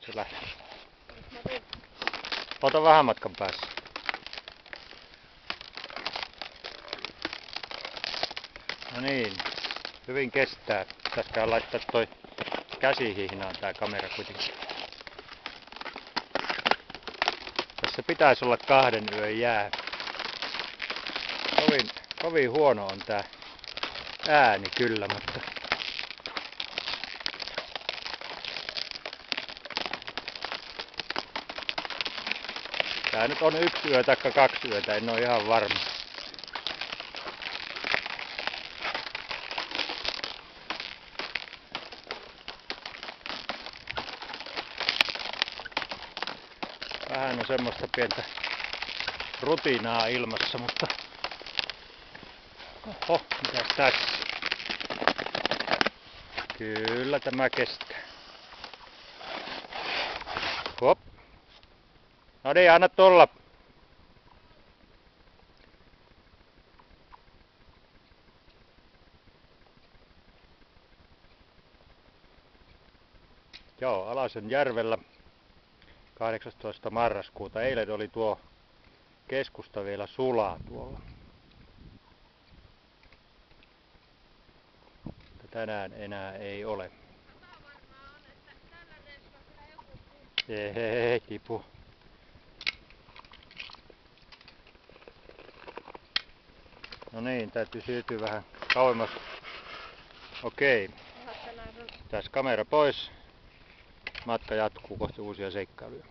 Se lähtee. Ota vähän matkan päässä. No niin, hyvin kestää. Pitäisikään laittaa toi käsihihnaan tää kamera kuitenkin. Tässä pitäisi olla 2 yön jää. Kovin huono on tää ääni kyllä, mutta tää nyt on 1 yö tai 2 yötä, en ole ihan varma. Vähän on semmoista pientä rutiinaa ilmassa, mutta oho, mitäs tässä? Kyllä tämä kestää. Hop. No niin, anna tulla. Joo, Alasen järvellä 18. marraskuuta. Eilen oli tuo keskusta vielä sulaa tuolla. Tänään enää ei ole. Ei tipu. No niin, täytyy siirtyä vähän kauemmas. Okei. Tässä kamera pois. Matka jatkuu kohti uusia seikkailuja.